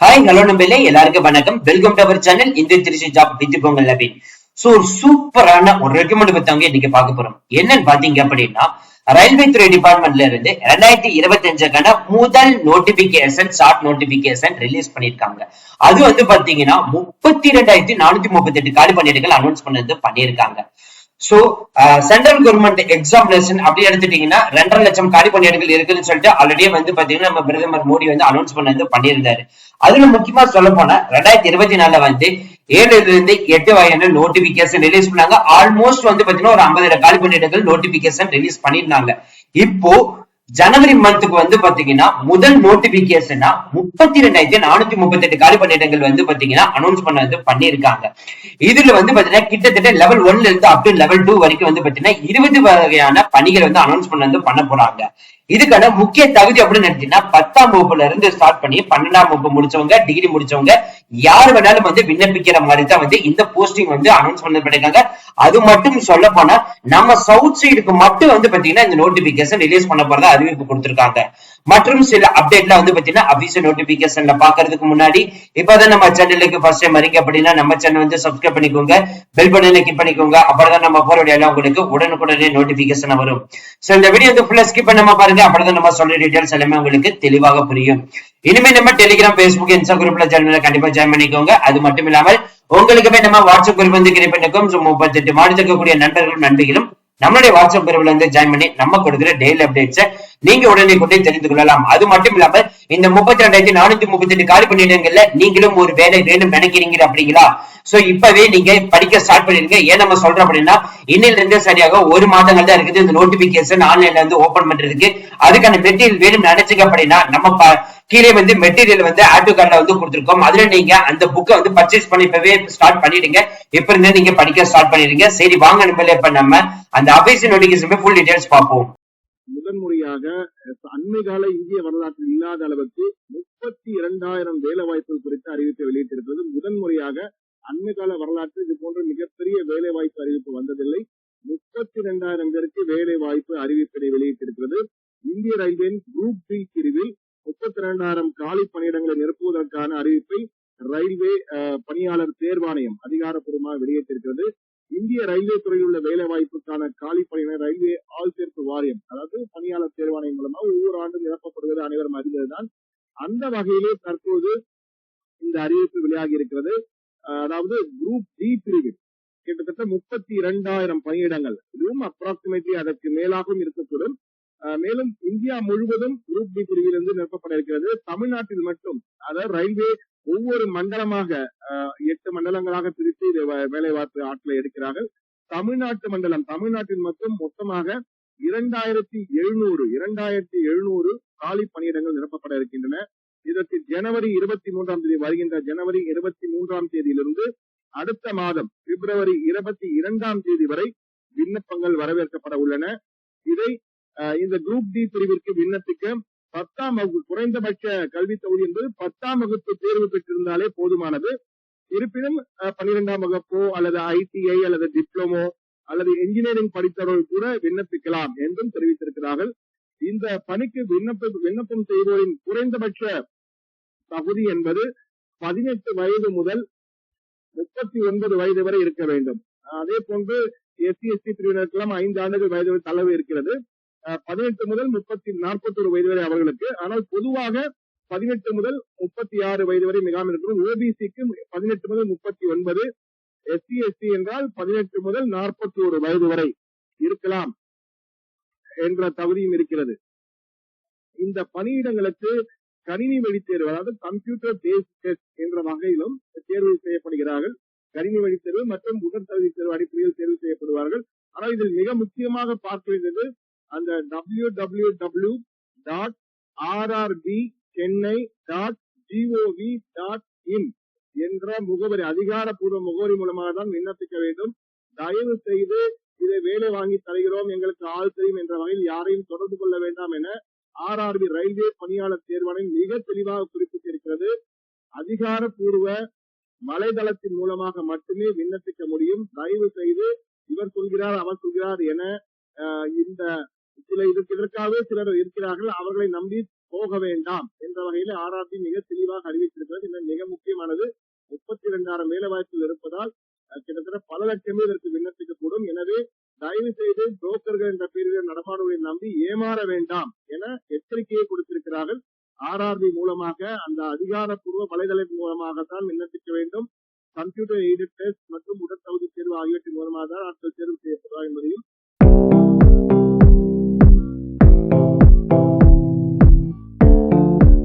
Hi hello நம்பளே எல்லாருக்கும் வணக்கம். Welcome to our channel Indian Trichy job with Pongal Naveen. So ஒரு சூப்பரான ஒரு ரெக்கமெண்ட் பத்தாங்க இன்னைக்கு பார்க்க போறோம். என்னன்னு பாத்தீங்க அப்படின்னா ரயில்வே துறை டிபார்ட்மெண்ட்ல இருந்து 2025க்கான முதல் நோட்டிபிகேஷன் ஷார்ட் நோட்டிபிகேஷன் ரிலீஸ் பண்ணிருக்காங்க. அது வந்து பாத்தீங்கன்னா 32,438 காலி பணியிடங்கள் அனௌன்ஸ் பண்ணிருக்காங்க. சோ சென்ட்ரல் கவர்மெண்ட் எக்ஸாமினேஷன் அப்படி எடுத்துட்டீங்கன்னா 2.5 லட்சம் காலி பணியிடங்கள் இருக்குன்னு சொல்லிட்டு ஆல்ரெடியே வந்து பாத்தீங்கன்னா நம்ம பிரதமர் மோடி வந்து அனௌன்ஸ் பண்ணியிருந்தாரு. அதுல முக்கியமா சொல்ல போனா 2024 வந்து 7 இருந்து 8 வகையான நோட்டிபிகேஷன் ரிலீஸ் பண்ணாங்க. ஆல்மோஸ்ட் வந்து பாத்தீங்கன்னா ஒரு 50,000 காலி பணியிடங்கள் நோட்டிபிகேஷன் ரிலீஸ் பண்ணிருந்தாங்க. இப்போ ஜனவரி மந்த்துக்கு வந்து பாத்தீங்கன்னா முதல் நோட்டிபிகேஷனா 32,438 காலி பணியிடங்கள் வந்து பாத்தீங்கன்னா அனௌன்ஸ் பண்ணிருக்காங்க. இதுல வந்து பாத்தீங்கன்னா கிட்டத்தட்ட லெவல் 1ல இருந்து அப் டு லெவல் 2 வரைக்கும் வந்து பாத்தீங்கன்னா 20 வகையான பணிகள் வந்து அனௌன்ஸ் பண்ண போறாங்க. இதுக்கான முக்கிய தகுதி அப்படின்னு எடுத்தீங்கன்னா 10ஆம் வகுப்புல இருந்து ஸ்டார்ட் பண்ணி 12ஆம் வகுப்பு முடிச்சவங்க, டிகிரி முடிச்சவங்க யார் வேணாலும் வந்து விண்ணப்பிக்கிற மாதிரி தான் வந்து இந்த போஸ்டிங் வந்து அனௌன்ஸ் பண்ணிருக்காங்க. அது மட்டும் சொல்ல போனா நம்ம சவுத் சைடுக்கு மட்டும் வந்து பாத்தீங்கன்னா இந்த நோட்டிபிகேஷன் ரிலீஸ் பண்ண போறதா அறிவிப்பு கொடுத்திருக்காங்க. மற்றும் சில அப்டேட்ல வந்து பாத்தீங்கன்னா அபிஷியல் நோட்டிபிகேஷன்ல பாக்குறதுக்கு முன்னாடி இப்பதான் நம்ம சேனலுக்கு ஃபர்ஸ்ட் டைம் வரீங்க அப்படின்னா நம்ம சேனல் வந்து சப்ஸ்கிரைப் பண்ணிக்கோங்க, பெல் பட்டனை கிளிக் பண்ணிக்கோங்க. அப்பதான் நம்ம போற வீடியோ உங்களுக்கு உடனுக்குடனே நோட்டிபிகேஷன் வரும். சோ இந்த வீடியோ வந்து ஃபுல்லா ஸ்கிப் பண்ணாம பாருங்க, அப்பதான் நம்ம சொல்ற டீடைல்ஸ் எல்லாமே உங்களுக்கு தெளிவாக புரியும். இனிமே நம்ம டெலிகிராம், பேஸ்புக், இன்ஸ்டா குரூப்ல சேனல்ல கண்டிப்பா ஜாயின் பண்ணிக்கோங்க. அது மட்டும் இல்லாமல் உங்களுக்குமே நம்ம வாட்ஸ்அப் குரூப் வந்து கிரியேட் பண்ணிக்கோம். 38 மாநிலத்தில் இருக்கக்கூடிய நண்பர்களும் நண்பிகளும் நம்மளுடைய வாட்ஸ்அப் குரூப்ல வந்து ஜாயின் பண்ணி நம்ம கொடுக்குற டெய்லி அப்டேட்ஸ் நீங்க உடனே கொண்டே தெரிந்து கொள்ளலாம். அது மட்டும் இல்லாமல் இந்த 32,438 காலி பணியிடங்கள்ல நீங்களும் ஒரு வேலை வேணும் நினைக்கிறீங்க அப்படிங்களா? சோ இப்பவே நீங்க படிக்க ஸ்டார்ட் பண்ணிருங்க. ஏன் நம்ம சொல்றோம் அப்படின்னா இன்னில இருந்து சரியாக ஒரு மாதங்கள் தான் இருக்குது இந்த நோட்டிபிகேஷன் ஆன்லைன்ல வந்து ஓபன் பண்றதுக்கு. அதுக்கான மெட்டீரியல் வேணும் நினைச்சீங்க அப்படின்னா நம்ம கீழே வந்து மெட்டீரியல் வந்து ஆட்டோ கார்ட்ல வந்து கொடுத்திருக்கோம். அதுல நீங்க அந்த புக்கை வந்து பர்ச்சேஸ் பண்ணி இப்பவே ஸ்டார்ட் பண்ணிடுங்க. இப்ப இருந்தே நீங்க படிக்க ஸ்டார்ட் பண்ணிடுங்க. சரி வாங்க நம்மளே இப்ப நம்ம அந்த அபிஷியல் நோட்டிபிகேஷன் ஃபுல் டீடைல்ஸ் பார்ப்போம். முதன்முறையாக அண்மை கால இந்திய வரலாற்றில் இல்லாத அளவுக்கு 32,000 வேலை வாய்ப்புகள் குறித்த அறிவிப்பை வெளியிட்டிருக்கிறது. முதன்முறையாக அண்மை கால வரலாற்றில் இது போன்ற மிகப்பெரிய வேலை வாய்ப்பு அறிவிப்பு வந்ததில்லை. 32,000 பேருக்கு வேலை வாய்ப்பு அறிவிப்பினை வெளியிட்டிருக்கிறது. இந்திய ரயில்வேயின் குரூப் பி பிரிவில் 32,000 காலி பணியிடங்களை நிரப்புவதற்கான அறிவிப்பை ரயில்வே பணியாளர் தேர்வாணையம் அதிகாரப்பூர்வமாக வெளியிட்டிருக்கிறது. இந்திய ரயில்வே துறையில் உள்ள வேலை வாய்ப்புக்கான காலி பணியினர் ரயில்வே ஆள் சேர்ப்பு வாரியம், அதாவது பணியாளர் தேர்வாணையம் மூலமா ஒவ்வொரு ஆண்டும் நிரப்பப்படுவது அனைவரும் அறிந்ததுதான். அந்த வகையிலே தற்போது இந்த அறிவிப்பு வெளியாகி இருக்கிறது. அதாவது குரூப் டி பிரிவில் கிட்டத்தட்ட 32,000 பணியிடங்கள், இதுவும் அப்ராக்சிமேட்லி அதற்கு மேலாகவும் இருக்கக்கூடும். மேலும் இந்தியா முழுவதும் குரூப் டி பிரிவிலிருந்து நிரப்பப்பட இருக்கிறது. தமிழ்நாட்டில் மட்டும், அதாவது ரயில்வே ஒவ்வொரு மண்டலமாக 8 மண்டலங்களாக பிரித்து வேலை வாய்ப்பு ஆட்களை எடுக்கிறார்கள். தமிழ்நாட்டில் மட்டும் மொத்தமாக 2,700 காலி பணியிடங்கள் நிரப்பப்பட இருக்கின்றன. இதற்கு ஜனவரி 23ஆம் தேதி, வருகின்ற ஜனவரி 23ஆம் தேதியிலிருந்து அடுத்த மாதம் பிப்ரவரி 22ஆம் தேதி வரை விண்ணப்பங்கள் வரவேற்கப்பட உள்ளன. இதை இந்த குரூப் டி பிரிவிற்கு விண்ணப்பிக்க 10ஆம் வகுப்பு குறைந்தபட்ச கல்வி தகுதி என்பது 10ஆம் வகுப்பு தேர்வு பெற்றிருந்தாலே போதுமானது. இருப்பினும் 12ஆம் வகுப்போ அல்லது ஐடிஐ அல்லது டிப்ளமோ அல்லது என்ஜினியரிங் படித்தவர்கள் கூட விண்ணப்பிக்கலாம் என்றும் தெரிவித்திருக்கிறார்கள். இந்த பணிக்கு விண்ணப்பம் செய்வோரின் குறைந்தபட்ச தகுதி என்பது 18 வயது முதல் 39 வயது வரை இருக்க வேண்டும். அதே போன்று எஸ்சி பிரிவினருக்கெல்லாம் 5 ஆண்டுகள் வயது தளர்வு இருக்கிறது. 18 முதல் 41 வயது வரை அவர்களுக்கு. ஆனால் பொதுவாக 18 முதல் 36 வயது வரை மிகாமல் இருக்கிறது. ஓபிசிக்கு 18 முதல் 39, எஸ்சி என்றால் 18 முதல் 41 வயது வரை இருக்கலாம் என்ற தகுதியும் இருக்கிறது. இந்த பணியிடங்களுக்கு கணினி வழி தேர்வு, அதாவது கம்ப்யூட்டர் பேஸ்ட் டெஸ்ட் என்ற வகையிலும் தேர்வு செய்யப்படுகிறார்கள். கணினி வழி தேர்வு மற்றும் உடற்தகுதி தேர்வு அடிப்படையில் தேர்வு செய்யப்படுவார்கள். ஆனால் இதில் மிக முக்கியமாக பார்க்க வேண்டியது அந்த www.rrbchennai.gov.in என்ற முகவரி, அதிகாரப்பூர்வ முகவரி மூலமாக தான் விண்ணப்பிக்க வேண்டும். தயவு செய்து இதை வேலை வாங்கி தருகிறோம், எங்களுக்கு ஆள் தெரியும் என்ற வகையில் யாரையும் தொடர்பு கொள்ள வேண்டாம் என ஆர்ஆர்பி ரயில்வே பணியாளர் தேர்வாணையம் மிக தெளிவாக குறிப்பிட்டிருக்கிறது. அதிகாரப்பூர்வ வலைதளத்தின் மூலமாக மட்டுமே விண்ணப்பிக்க முடியும். தயவு செய்து இவர் சொல்கிறார் அவர் சொல்கிறார் என இந்த இதற்காகவே சிலர் இருக்கிறார்கள். அவர்களை நம்பி போக வேண்டாம் என்ற வகையில் ஆர்ஆர்பி மிக தெளிவாக அறிவித்திருக்கிறது. இன்னும் மிக முக்கியமானது 32,000 வேலைவாய்ப்புகள் இருப்பதால் கிட்டத்தட்ட பல லட்சம் பேர் இதற்கு விண்ணப்பிக்கக்கூடும். எனவே தயவு செய்து புரோக்கர்கள் என்ற பேரில் நடமாடுவதை நம்பி ஏமாற வேண்டாம் என எச்சரிக்கையை கொடுத்திருக்கிறார்கள். ஆர்ஆர்பி மூலமாக அந்த அதிகாரப்பூர்வ வலைதளத்தின் மூலமாகத்தான் விண்ணப்பிக்க வேண்டும். கம்ப்யூட்டர் எய்டட் டெஸ்ட் மற்றும் உடற்தகுதி தேர்வு ஆகியவற்றின் மூலமாக தான் ஆட்கள் தேர்வு செய்யப்படுவார் என்பதையும்